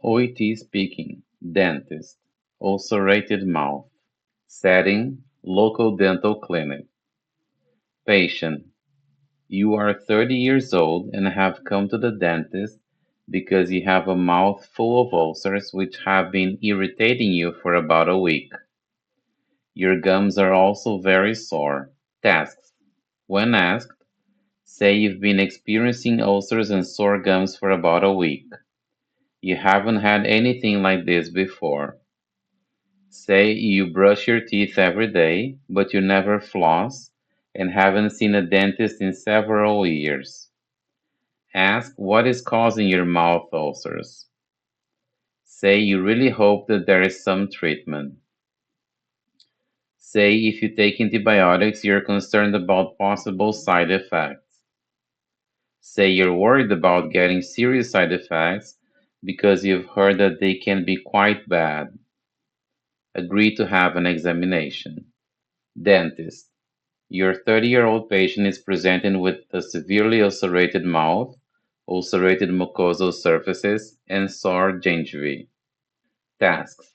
OET speaking, dentist, ulcerated mouth. Setting, local dental clinic. Patient, you are 30 years old and have come to the dentist because you have a mouth full of ulcers which have been irritating you for about a week. Your gums are also very sore. Tasks. When asked, say you've been experiencing ulcers and sore gums for about a week. You haven't had anything like this before. Say you brush your teeth every day, but you never floss and haven't seen a dentist in several years. Ask what is causing your mouth ulcers. Say you really hope that there is some treatment. Say if you take antibiotics, you're concerned about possible side effects. Say you're worried about getting serious side effects because you've heard that they can be quite bad. Agree to have an examination. Dentist. Your 30-year-old patient is presenting with a severely ulcerated mouth, ulcerated mucosal surfaces, and sore gingivae. Tasks.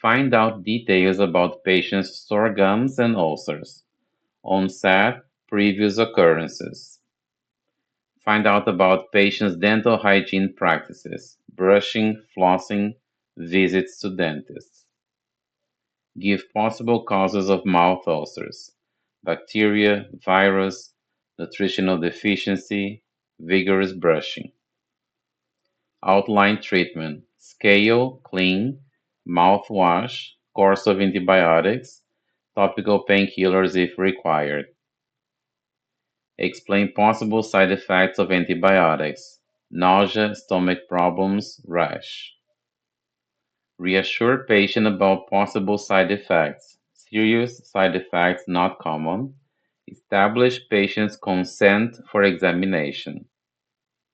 Find out details about patient's sore gums and ulcers. Onset, previous occurrences. Find out about patient's dental hygiene practices, brushing, flossing, visits to dentists. Give possible causes of mouth ulcers: bacteria, virus, nutritional deficiency, vigorous brushing. Outline treatment: scale, clean, mouthwash, course of antibiotics, topical painkillers if required. Explain possible side effects of antibiotics: nausea, stomach problems, rash. Reassure patient about possible side effects, serious side effects not common. Establish patient's consent for examination.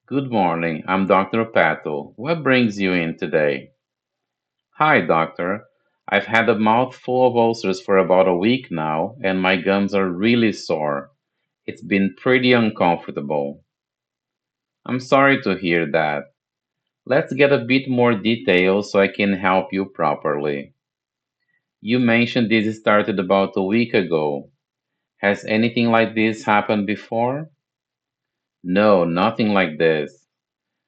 Good morning, I'm Dr. Patel. What brings you in today? Hi, doctor. I've had a mouthful of ulcers for about a week now, and my gums are really sore. It's been pretty uncomfortable. I'm sorry to hear that. Let's get a bit more detail so I can help you properly. You mentioned this started about a week ago. Has anything like this happened before? No, nothing like this.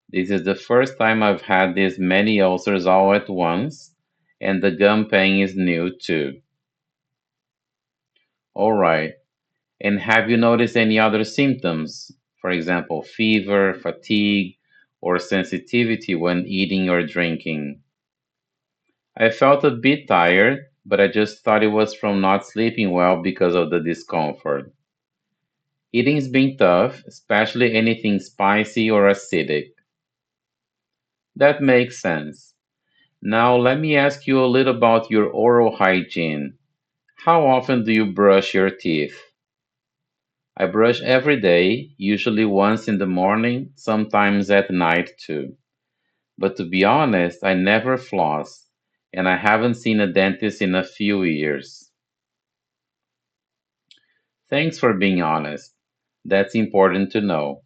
This is the first time I've had this many ulcers all at once, and the gum pain is new too. Alright, and have you noticed any other symptoms? For example, fever, fatigue, or sensitivity when eating or drinking? I felt a bit tired, but I just thought it was from not sleeping well because of the discomfort. Eating's been tough, especially anything spicy or acidic. That makes sense. Now let me ask you a little about your oral hygiene. How often do you brush your teeth? I brush every day, usually once in the morning, sometimes at night too. But to be honest, I never floss, and I haven't seen a dentist in a few years. Thanks for being honest. That's important to know.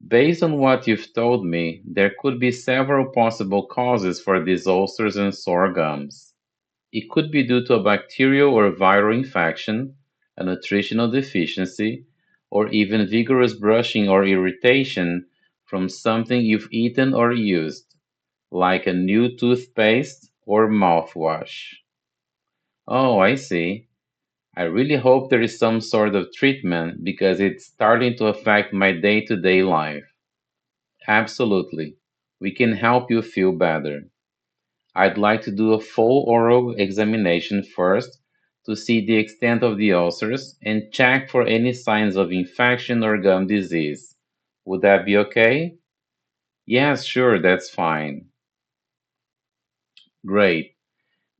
Based on what you've told me, there could be several possible causes for these ulcers and sore gums. It could be due to a bacterial or viral infection, a nutritional deficiency, or even vigorous brushing or irritation from something you've eaten or used, like a new toothpaste or mouthwash. Oh, I see. I really hope there is some sort of treatment because it's starting to affect my day to day life. Absolutely. We can help you feel better. I'd like to do a full oral examination first to see the extent of the ulcers and check for any signs of infection or gum disease. Would that be okay? Yes, sure, that's fine. Great.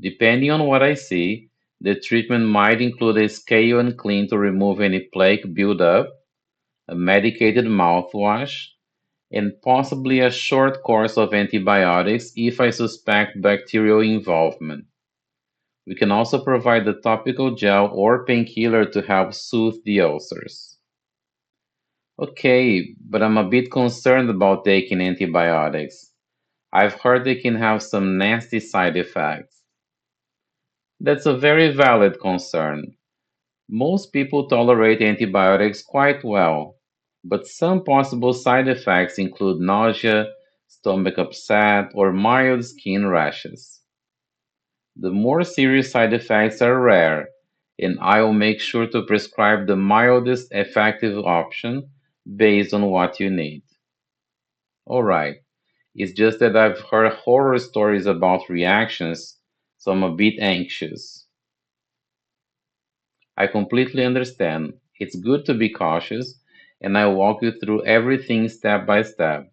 Depending on what I see, the treatment might include a scale and clean to remove any plaque buildup, a medicated mouthwash, and possibly a short course of antibiotics if I suspect bacterial involvement. We can also provide a topical gel or painkiller to help soothe the ulcers. Okay, but I'm a bit concerned about taking antibiotics. I've heard they can have some nasty side effects. That's a very valid concern. Most people tolerate antibiotics quite well, but some possible side effects include nausea, stomach upset, or mild skin rashes. The more serious side effects are rare, and I will make sure to prescribe the mildest effective option based on what you need. Alright, it's just that I've heard horror stories about reactions, so I'm a bit anxious. I completely understand. It's good to be cautious, and I walk you through everything step by step.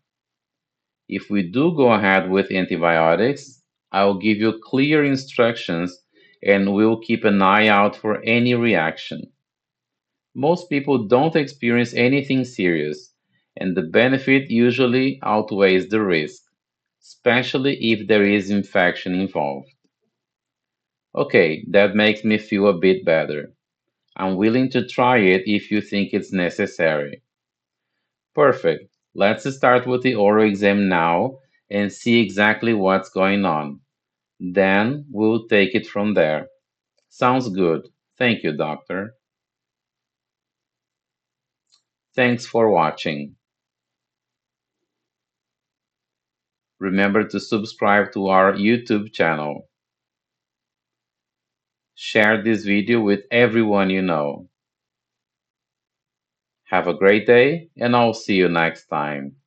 If we do go ahead with antibiotics, I'll give you clear instructions and we'll keep an eye out for any reaction. Most people don't experience anything serious, and the benefit usually outweighs the risk, especially if there is infection involved. Okay, that makes me feel a bit better. I'm willing to try it if you think it's necessary. Perfect. Let's start with the oral exam now and see exactly what's going on. Then we'll take it from there. Sounds good. Thank you, doctor. Thanks for watching. Remember to subscribe to our YouTube channel. Share this video with everyone you know. Have a great day, and I'll see you next time.